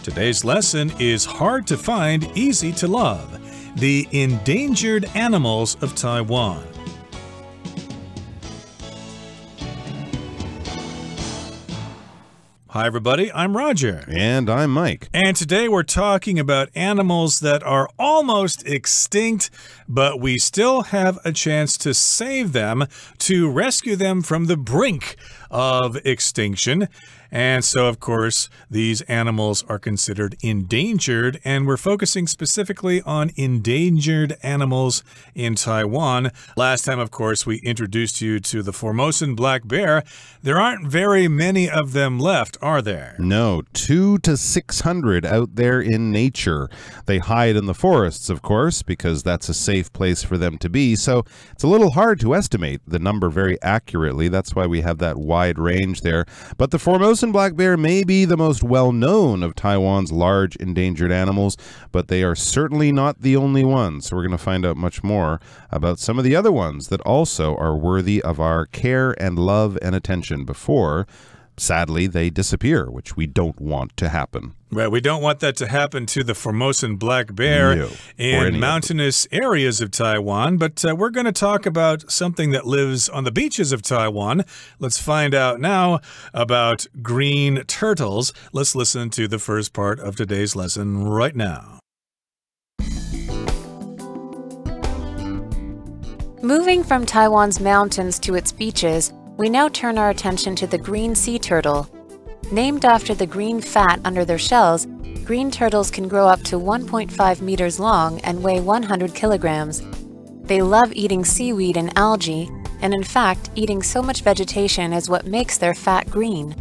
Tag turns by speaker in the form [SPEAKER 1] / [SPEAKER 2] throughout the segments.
[SPEAKER 1] Today's lesson is hard to find, easy to love. The endangered animals of Taiwan. Hi everybody, I'm Roger.
[SPEAKER 2] And I'm Mike.
[SPEAKER 1] And today we're talking about animals that are almost extinct, but we still have a chance to save them, to rescue them from the brink of extinction. And so, of course, these animals are considered endangered, and we're focusing specifically on endangered animals in Taiwan. Last time, of course, we introduced you to the Formosan black bear. There aren't very many of them left, are there?
[SPEAKER 2] No, 200 to 600 out there in nature. They hide in the forests, of course, because that's a safe place for them to be. So it's a little hard to estimate the number very accurately. That's why we have that wide range there. But the Formosan black bear may be the most well-known of Taiwan's large endangered animals, but they are certainly not the only ones. So we're going to find out much more about some of the other ones that also are worthy of our care and love and attention before, sadly, they disappear, which we don't want to happen.
[SPEAKER 1] Right, we don't want that to happen to the Formosan black bear in mountainous areas of Taiwan, but we're going to talk about something that lives on the beaches of Taiwan. Let's find out now about green turtles. Let's listen to the first part of today's lesson right now.
[SPEAKER 3] Moving from Taiwan's mountains to its beaches, we now turn our attention to the green sea turtle. Named after the green fat under their shells, green turtles can grow up to 1.5 meters long and weigh 100 kilograms. They love eating seaweed and algae, and in fact, eating so much vegetation is what makes their fat green.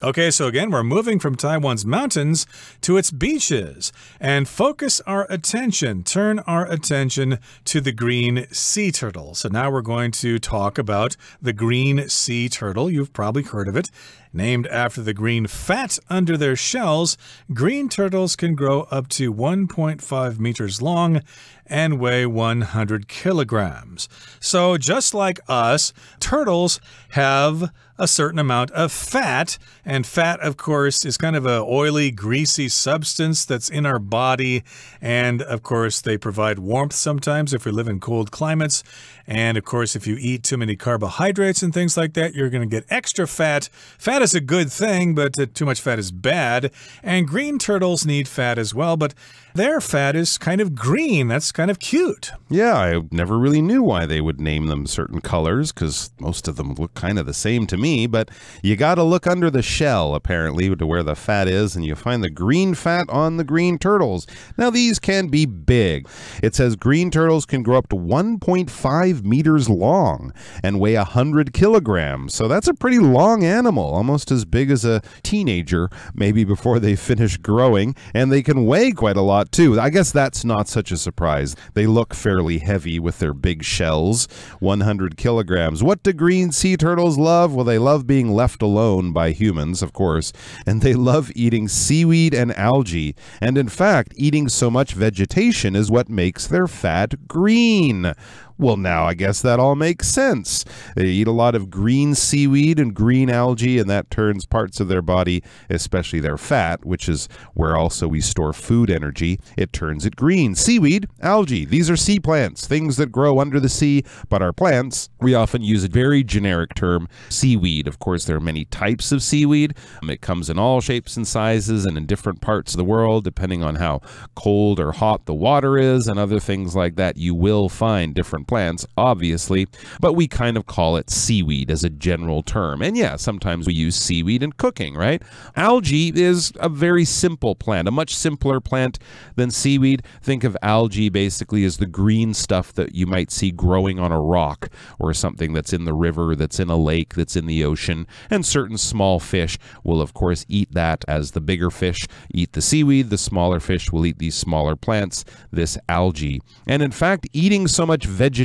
[SPEAKER 1] Okay, so again, we're moving from Taiwan's mountains to its beaches and focus our attention, turn our attention to the green sea turtle. So now we're going to talk about the green sea turtle. You've probably heard of it. Named after the green fat under their shells, green turtles can grow up to 1.5 meters long and weigh 100 kilograms. So just like us, turtles have a certain amount of fat, and fat, of course, is kind of an oily, greasy substance that's in our body, and of course, they provide warmth sometimes if we live in cold climates, and of course, if you eat too many carbohydrates and things like that, you're going to get extra fat. Fat is a good thing, but too much fat is bad, and green turtles need fat as well, but their fat is kind of green. That's kind of cute.
[SPEAKER 2] Yeah, I never really knew why they would name them certain colors, because most of them look kind of the same to me, but you got to look under the shell, apparently, to where the fat is, and you find the green fat on the green turtles. Now, these can be big. It says green turtles can grow up to 1.5 meters long and weigh 100 kilograms. So that's a pretty long animal, almost as big as a teenager, maybe before they finish growing, and they can weigh quite a lot too. I guess that's not such a surprise. They look fairly heavy with their big shells. 100 kilograms. What do green sea turtles love? Well, they love being left alone by humans, of course, and they love eating seaweed and algae. And in fact, eating so much vegetation is what makes their fat green. Well, now I guess that all makes sense. They eat a lot of green seaweed and green algae, and that turns parts of their body, especially their fat, which is where also we store food energy, it turns it green. Seaweed, algae, these are sea plants, things that grow under the sea, but are plants. We often use a very generic term, seaweed. Of course, there are many types of seaweed. It comes in all shapes and sizes and in different parts of the world, depending on how cold or hot the water is and other things like that. You will find different plants, obviously, but we kind of call it seaweed as a general term. And yeah, sometimes we use seaweed in cooking, right? Algae is a very simple plant, a much simpler plant than seaweed. Think of algae basically as the green stuff that you might see growing on a rock or something that's in the river, that's in a lake, that's in the ocean. And certain small fish will, of course, eat that as the bigger fish eat the seaweed. The smaller fish will eat these smaller plants, this algae. And in fact, eating so much vegetation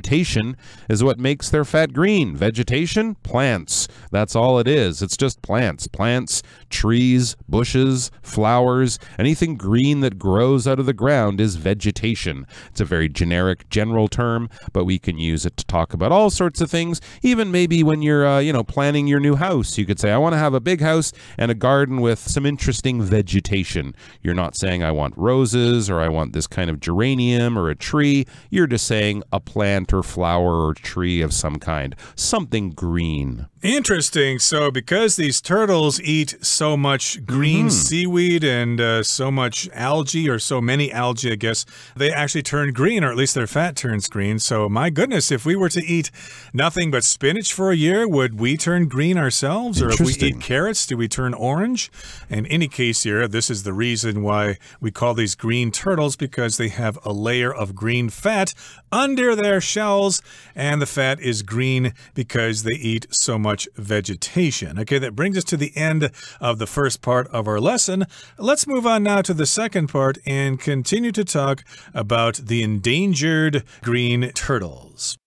[SPEAKER 2] is what makes their fat green. Vegetation, plants. That's all it is. It's just plants. Plants, trees, bushes, flowers, anything green that grows out of the ground is vegetation. It's a very generic, general term, but we can use it to talk about all sorts of things. Even maybe when you're, planning your new house, you could say, I want to have a big house and a garden with some interesting vegetation. You're not saying I want roses or I want this kind of geranium or a tree. You're just saying a plant or flower or tree of some kind. Something green.
[SPEAKER 1] Interesting. So because these turtles eat so much green seaweed and so much algae, or so many algae, I guess, they actually turn green, or at least their fat turns green. So my goodness, if we were to eat nothing but spinach for a year, would we turn green ourselves? Or if we eat carrots, do we turn orange? In any case here, this is the reason why we call these green turtles, because they have a layer of green fat under their shells, and the fat is green because they eat so much vegetation. Okay, that brings us to the end of the first part of our lesson. Let's move on now to the second part and continue to talk about the endangered green turtles.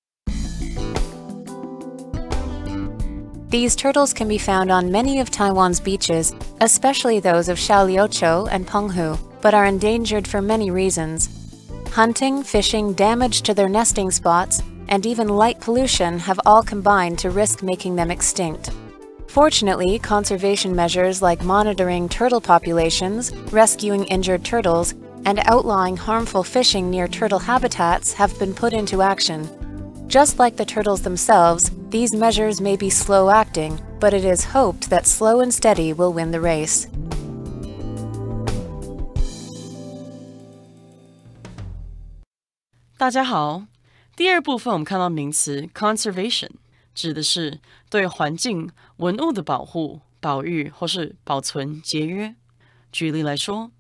[SPEAKER 3] These turtles can be found on many of Taiwan's beaches, especially those of Xiaoliuqiu and Penghu, but are endangered for many reasons. Hunting, fishing, damage to their nesting spots, and even light pollution have all combined to risk making them extinct. Fortunately, conservation measures like monitoring turtle populations, rescuing injured turtles, and outlawing harmful fishing near turtle habitats have been put into action. Just like the turtles themselves, these measures may be slow-acting, but it is hoped that slow and steady will win the race.
[SPEAKER 4] 大家好，第二部分我们看到名词 conservation， 指的是对环境、文物的保护、保育或是保存、节约。举例来说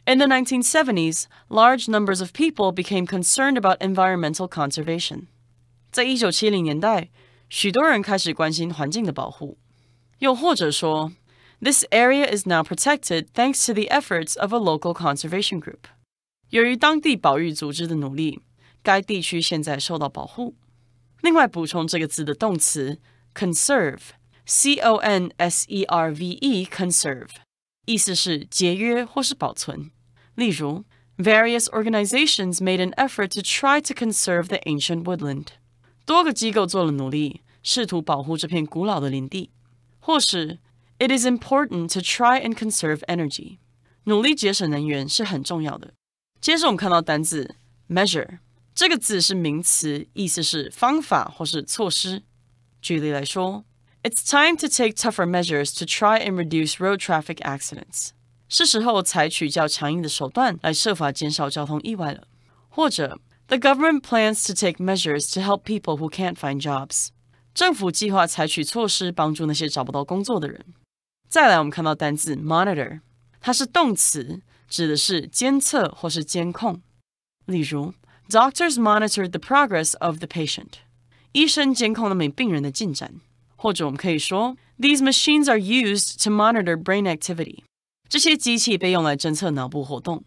[SPEAKER 4] ，In the 1970s, large numbers of people became concerned about environmental conservation. 在1970年代，许多人开始关心环境的保护。又或者说 ，This area is now protected thanks to the efforts of a local conservation group. 由于当地保育组织的努力，该地区现在受到保护。另外补充这个字的动词 conserve， C-O-N-S-E-R-V-E conserve， 意思是节约或是保存。例如 Various organizations made an effort to try to conserve the ancient woodland. 多个机构做了努力，试图保护这片古老的林地。或是 It is important to try and conserve energy. 努力节省能源是很重要的。接着我们看到单字 measure， 这个字是名词，意思是方法或是措施。举例来说 It's time to take tougher measures to try and reduce road traffic accidents. 是时候采取较强硬的手段来设法减少交通意外了。或者 The government plans to take measures to help people who can't find jobs. 政府计划采取措施帮助那些找不到工作的人。再来我们看到单字 monitor， 它是动词，指的是监测或是监控。例如 Doctors monitored the progress of the patient. 医生监控那名病人的进展。或者我们可以说 These machines are used to monitor brain activity. 这些机器被用来侦测脑部活动。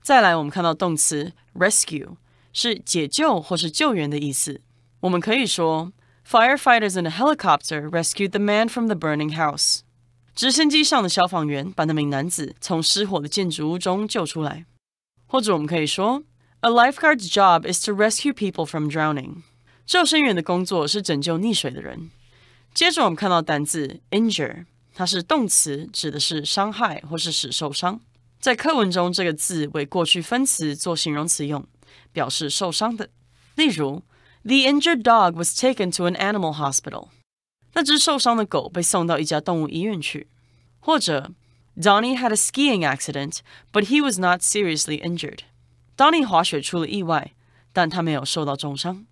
[SPEAKER 4] 再来我们看到动词 rescue， 是解救或是救援的意思。我们可以说 Firefighters in a helicopter rescued the man from the burning house. 直升机上的消防员把那名男子从失火的建筑物中救出来。或者我们可以说 A lifeguard's job is to rescue people from drowning. 救生员的工作是拯救溺水的人。接着我们看到单字 injure， 它是动词，指的是伤害或是使受伤。在课文中，这个字为过去分词做形容词用，表示受伤的。例如 The injured dog was taken to an animal hospital. 那只受伤的狗被送到一家动物医院去。或者 Donnie had a skiing accident, but he was not seriously injured. Donnie 滑雪出了意外，但他没有受到重伤。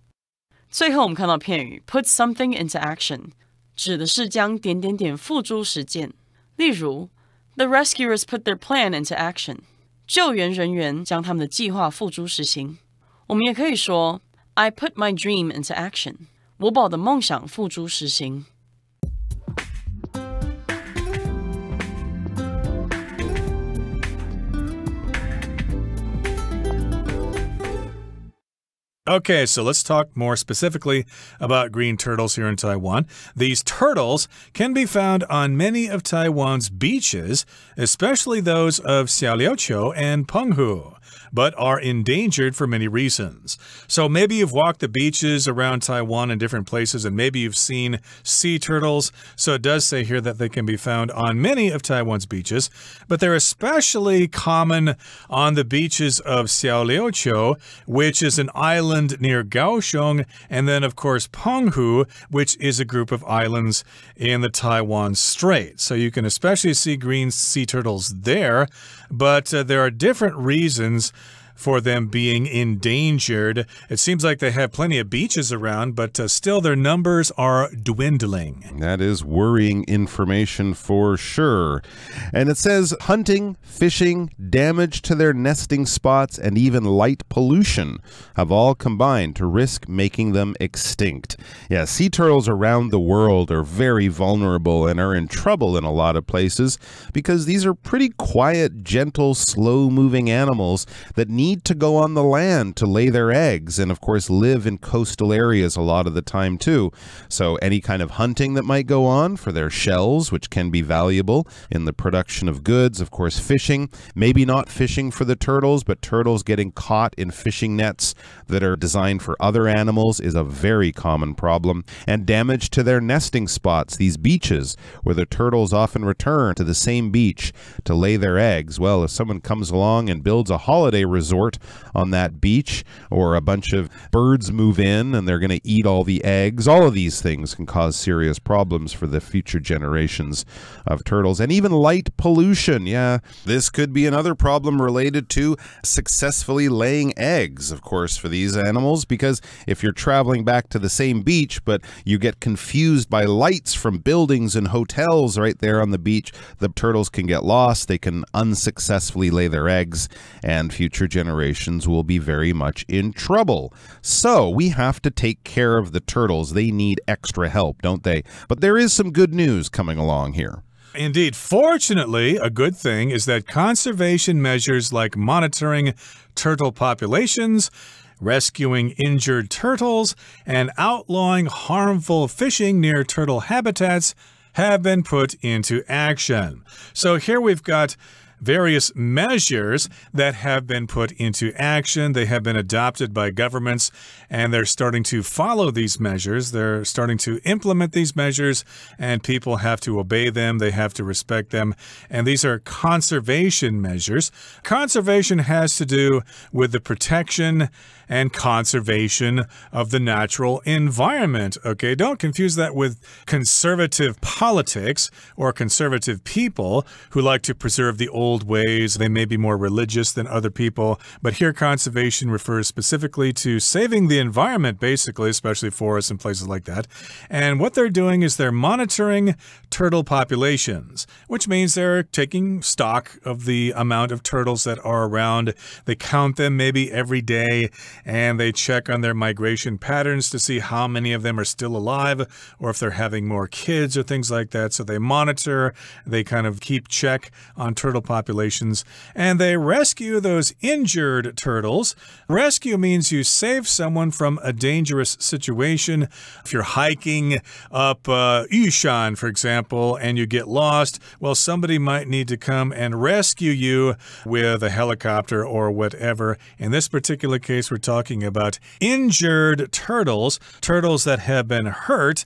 [SPEAKER 4] 最后我们看到片语 put something into action， 指的是将点点点付诸实践。例如 The rescuers put their plan into action. 救援人员将他们的计划付诸实行。我们也可以说 I put my dream into action. 我把我的梦想付诸实行。
[SPEAKER 1] Okay, so let's talk more specifically about green turtles here in Taiwan. These turtles can be found on many of Taiwan's beaches, especially those of Xiaoliuqiu and Penghu, but are endangered for many reasons. So maybe you've walked the beaches around Taiwan in different places, and maybe you've seen sea turtles. So it does say here that they can be found on many of Taiwan's beaches, but they're especially common on the beaches of Xiaoliuqiu, which is an island near Kaohsiung, and then, of course, Penghu, which is a group of islands in the Taiwan Strait. So you can especially see green sea turtles there, but there are different reasons for them being endangered. It seems like they have plenty of beaches around, but still their numbers are dwindling.
[SPEAKER 2] That is worrying information for sure. And it says hunting, fishing, damage to their nesting spots, and even light pollution have all combined to risk making them extinct. Yeah, sea turtles around the world are very vulnerable and are in trouble in a lot of places because these are pretty quiet, gentle, slow-moving animals that need to go on the land to lay their eggs and, of course, live in coastal areas a lot of the time, too. So any kind of hunting that might go on for their shells, which can be valuable in the production of goods, of course, fishing, maybe not fishing for the turtles, but turtles getting caught in fishing nets that are designed for other animals is a very common problem. And damage to their nesting spots, these beaches where the turtles often return to the same beach to lay their eggs. Well, if someone comes along and builds a holiday resort on that beach, or a bunch of birds move in and they're going to eat all the eggs, all of these things can cause serious problems for the future generations of turtles. And even light pollution. Yeah, this could be another problem related to successfully laying eggs, of course, for these animals, because if you're traveling back to the same beach, but you get confused by lights from buildings and hotels right there on the beach, the turtles can get lost. They can unsuccessfully lay their eggs, and future generations will be very much in trouble. So we have to take care of the turtles. They need extra help, don't they? But there is some good news coming along here.
[SPEAKER 1] Indeed. Fortunately, a good thing is that conservation measures like monitoring turtle populations, rescuing injured turtles, and outlawing harmful fishing near turtle habitats have been put into action. So here we've got various measures that have been put into action. They have been adopted by governments, and they're starting to follow these measures. They're starting to implement these measures, and people have to obey them. They have to respect them. And these are conservation measures. Conservation has to do with the protection and conservation of the natural environment. Okay, don't confuse that with conservative politics or conservative people who like to preserve the old ways. They may be more religious than other people, but here conservation refers specifically to saving the environment, basically, especially forests and places like that. And what they're doing is they're monitoring turtle populations, which means they're taking stock of the amount of turtles that are around. They count them maybe every day, and they check on their migration patterns to see how many of them are still alive or if they're having more kids or things like that. So they monitor, they kind of keep check on turtle populations, and they rescue those injured turtles. Rescue means you save someone from a dangerous situation. If you're hiking up Yushan, for example, and you get lost, well, somebody might need to come and rescue you with a helicopter or whatever. In this particular case, we're talking about injured turtles, turtles that have been hurt.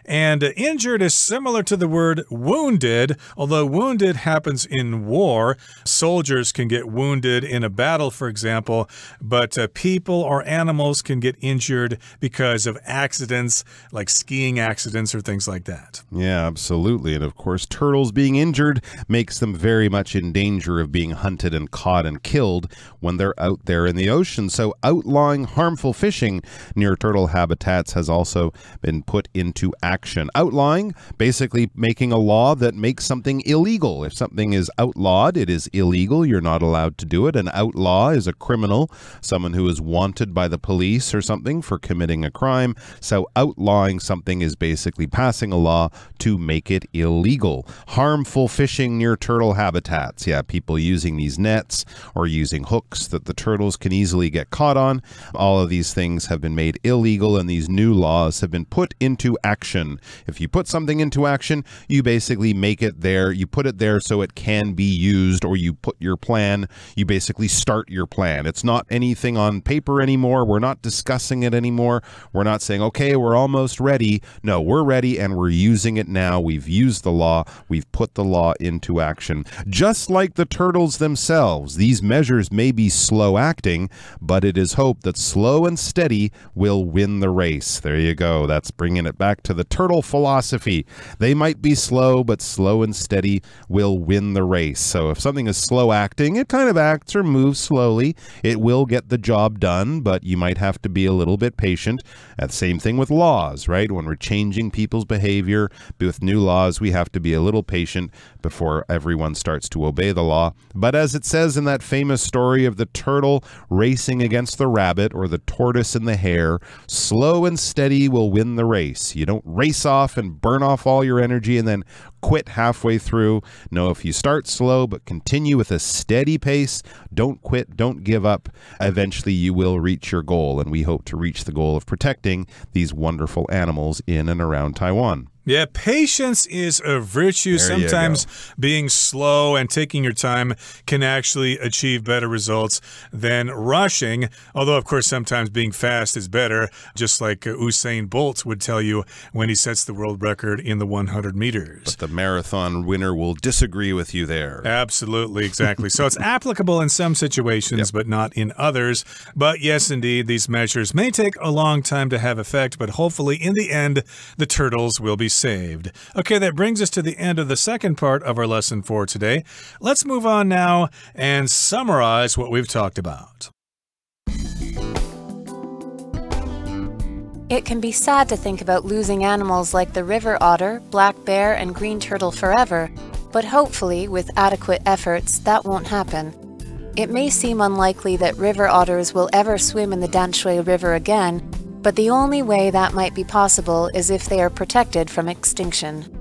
[SPEAKER 1] And injured is similar to the word wounded, although wounded happens in war. Soldiers can get wounded in a battle, for example, but people or animals can get injured because of accidents, like skiing accidents or things like that.
[SPEAKER 2] Yeah, absolutely. And of course, turtles being injured makes them very much in danger of being hunted and caught and killed when they're out there in the ocean. So outlawing harmful fishing near turtle habitats has also been put into action action. Outlawing, basically making a law that makes something illegal. If something is outlawed, it is illegal. You're not allowed to do it. An outlaw is a criminal, someone who is wanted by the police or something for committing a crime. So outlawing something is basically passing a law to make it illegal. Harmful fishing near turtle habitats. Yeah, people using these nets or using hooks that the turtles can easily get caught on. All of these things have been made illegal, and these new laws have been put into action. If you put something into action, you basically make it there. You put it there so it can be used, or you put your plan. You basically start your plan. It's not anything on paper anymore. We're not discussing it anymore. We're not saying, okay, we're almost ready. No, we're ready and we're using it now. We've used the law. We've put the law into action. Just like the turtles themselves, these measures may be slow acting, but it is hoped that slow and steady will win the race. There you go. That's bringing it back to the turtle philosophy. They might be slow, but slow and steady will win the race. So if something is slow acting, it kind of acts or moves slowly. It will get the job done, but you might have to be a little bit patient. And same thing with laws, right? When we're changing people's behavior with new laws, we have to be a little patient before everyone starts to obey the law. But as it says in that famous story of the turtle racing against the rabbit, or the tortoise and the hare, slow and steady will win the race. You don't race off and burn off all your energy and then quit halfway through. No, if you start slow but continue with a steady pace, don't quit, don't give up, eventually you will reach your goal. And we hope to reach the goal of protecting these wonderful animals in and around Taiwan.
[SPEAKER 1] Yeah, patience is a virtue. Sometimes being slow and taking your time can actually achieve better results than rushing. Although, of course, sometimes being fast is better, just like Usain Bolt would tell you when he sets the world record in the 100 meters.
[SPEAKER 2] But the marathon winner will disagree with you there.
[SPEAKER 1] Absolutely, exactly. So it's applicable in some situations, but not in others. But yes, indeed, these measures may take a long time to have effect, but hopefully in the end, the turtles will be saved. Okay, that brings us to the end of the second part of our lesson for today. Let's move on now and summarize what we've talked about.
[SPEAKER 3] It can be sad to think about losing animals like the river otter, black bear, and green turtle forever, but hopefully, with adequate efforts, that won't happen. It may seem unlikely that river otters will ever swim in the Danshui River again, but the only way that might be possible is if they are protected from extinction.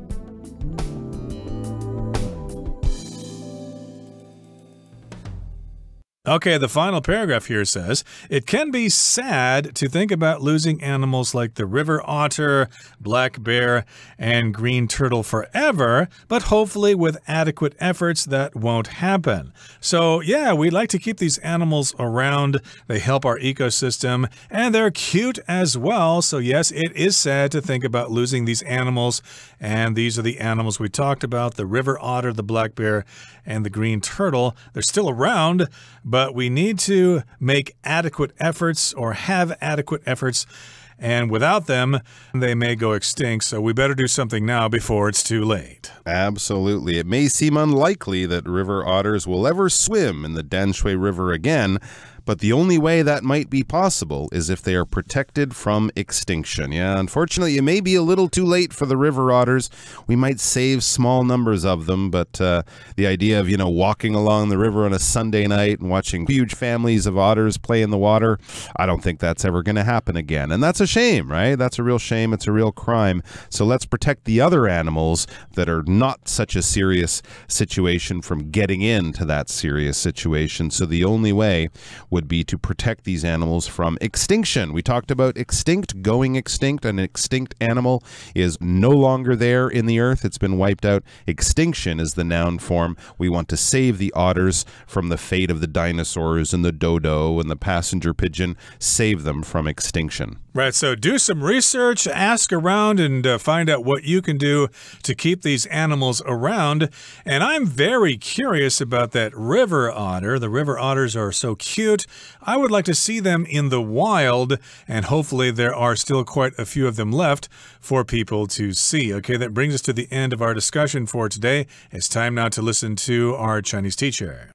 [SPEAKER 1] Okay, the final paragraph here says, it can be sad to think about losing animals like the river otter, black bear, and green turtle forever, but hopefully with adequate efforts that won't happen. So yeah, we'd like to keep these animals around. They help our ecosystem, and they're cute as well. So yes, it is sad to think about losing these animals, and these are the animals we talked about, the river otter, the black bear, and the green turtle. They're still around, but we need to make adequate efforts or have adequate efforts. And without them, they may go extinct. So we better do something now before it's too late.
[SPEAKER 2] Absolutely. It may seem unlikely that river otters will ever swim in the Danshui River again, but the only way that might be possible is if they are protected from extinction. Yeah, unfortunately, it may be a little too late for the river otters. We might save small numbers of them, but the idea of, walking along the river on a Sunday night and watching huge families of otters play in the water, I don't think that's ever going to happen again. And that's a shame, right? That's a real shame. It's a real crime. So let's protect the other animals that are not such a serious situation from getting into that serious situation. So the only way would be to protect these animals from extinction. We talked about extinct, going extinct. An extinct animal is no longer there in the earth. It's been wiped out. Extinction is the noun form. We want to save the otters from the fate of the dinosaurs and the dodo and the passenger pigeon. Save them from extinction.
[SPEAKER 1] Right, so do some research, ask around, and find out what you can do to keep these animals around. And I'm very curious about that river otter. The river otters are so cute. I would like to see them in the wild, and hopefully there are still quite a few of them left for people to see. Okay, that brings us to the end of our discussion for today. It's time now to listen to our Chinese teacher.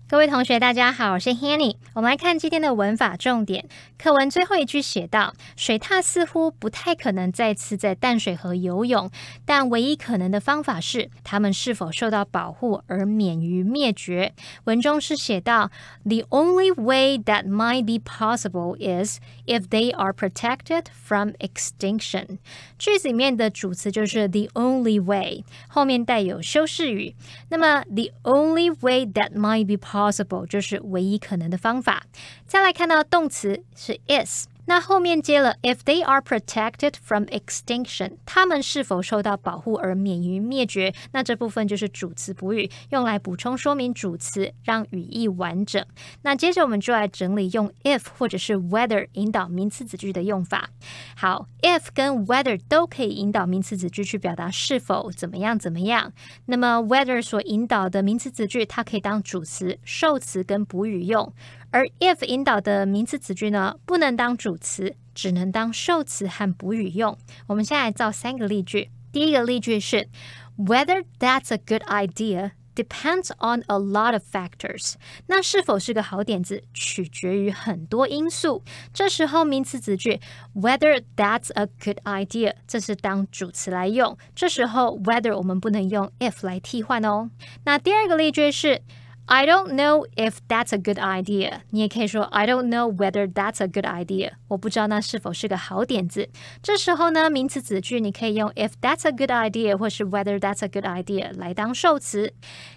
[SPEAKER 5] 各位同学大家好，我是 Hanny。 我们来看今天的文法重点。课文最后一句写道，水獭似乎不太可能再次在淡水河游泳，但唯一可能的方法是它们是否受到保护而免于灭绝。文中是写道 The only way that might be possible is if they are protected from extinction。 句子里面的主词就是 the only way， 后面带有修饰语。那么 the only way that might be possible 就是唯一可能的方法。再来看到动词是 is， 那后面接了 if they are protected from extinction， 他们是否受到保护而免于灭绝，那这部分就是主词补语，用来补充说明主词，让语义完整。那接着我们就来整理用 if 或者是 whether 引导名词子句的用法。好， if 跟 whether 都可以引导名词子句去表达是否怎么样怎么样。那么 whether 所引导的名词子句，它可以当主词、受词跟补语用。而 if 引导的名词子句呢，不能当主词，只能当受词和补语用。我们现在来造3个例句。第一个例句是 Whether that's a good idea depends on a lot of factors。 那是否是个好点子，取决于很多因素。这时候名词子句 Whether that's a good idea， 这是当主词来用。这时候 whether 我们不能用 if 来替换哦。那第二个例句是I don't know if that's a good idea。 你也可以说 I don't know whether that's a good idea。 我不知道那是否是个好点子。这时候呢，名词子句你可以用 if that's a good idea 或是 whether that's a good idea 来当受词。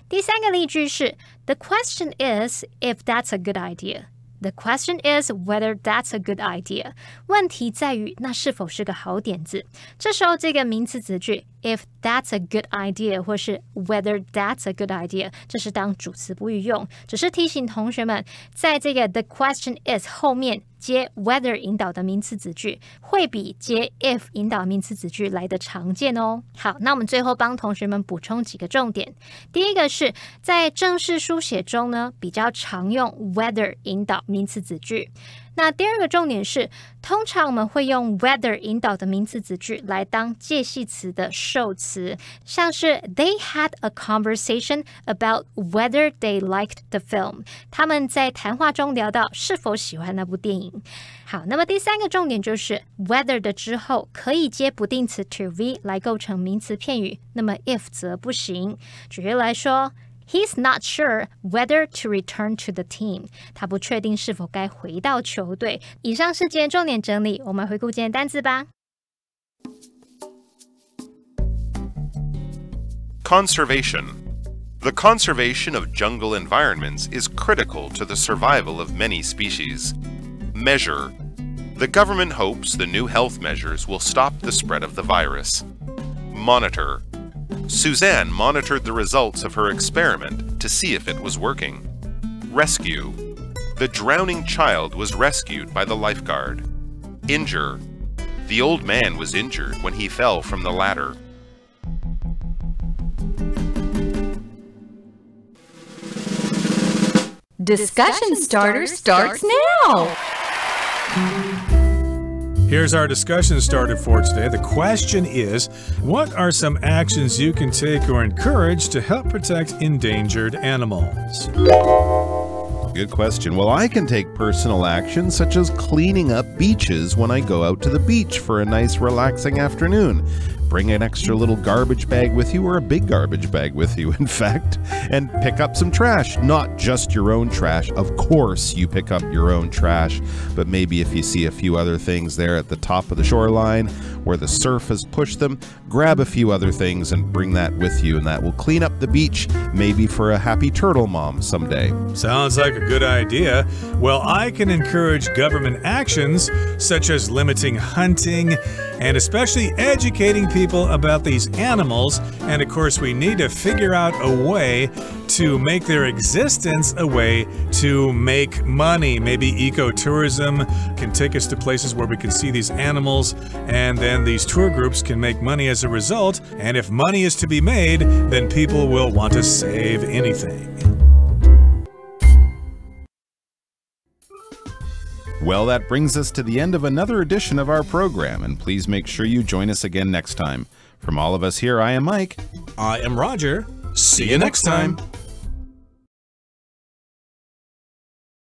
[SPEAKER 5] 第3个例句是 The question is if that's a good idea。The question is whether that's a good idea。 问题在于那是否是个好点子。这时候这个名词子句 if that's a good idea 或是 whether that's a good idea， 这是当主词补语用。只是提醒同学们，在这个 the question is 后面接 whether 引导的名词子句，会比接 if 引导名词子句来的常见哦。好，那我们最后帮同学们补充几个重点。第一个是在正式书写中呢，比较常用 whether 引导名词子句。那第二个重点是，通常我们会用 whether 引导的名词子句来当介系词的受词，像是 They had a conversation about whether they liked the film。 他们在谈话中聊到是否喜欢那部电影。好，那么第3个重点就是 whether 的之后可以接不定词 to be 来构成名词片语，那么 if 则不行。举例来说He's not sure whether to return to the team。 他不确定是否该回到球队。以上是今天重点整理，我们回顾今天单字吧。
[SPEAKER 2] Conservation. The conservation of jungle environments is critical to the survival of many species. Measure. The government hopes the new health measures will stop the spread of the virus. Monitor. Suzanne monitored the results of her experiment to see if it was working. Rescue. The drowning child was rescued by the lifeguard. Injure. The old man was injured when he fell from the ladder.
[SPEAKER 6] Discussion starter starts now!
[SPEAKER 1] Here's our discussion starter for today. The question is, what are some actions you can take or encourage to help protect endangered animals?
[SPEAKER 2] Good question. Well, I can take personal actions such as cleaning up beaches when I go out to the beach for a nice relaxing afternoon. Bring an extra little garbage bag with you, or a big garbage bag with you, in fact, and pick up some trash. Not just your own trash. Of course, you pick up your own trash, but maybe if you see a few other things there at the top of the shoreline where the surf has pushed them, grab a few other things and bring that with you, and that will clean up the beach, maybe for a happy turtle mom someday.
[SPEAKER 1] Sounds like a good idea. Well, I can encourage government actions such as limiting hunting and especially educating people about these animals. And of course, we need to figure out a way to make their existence a way to make money. Maybe ecotourism can take us to places where we can see these animals, and then these tour groups can make money as a result. And if money is to be made, then people will want to save anything.
[SPEAKER 2] Well, that brings us to the end of another edition of our program, and please make sure you join us again next time. From all of us here, I am Mike.
[SPEAKER 1] I am Roger. See you next time.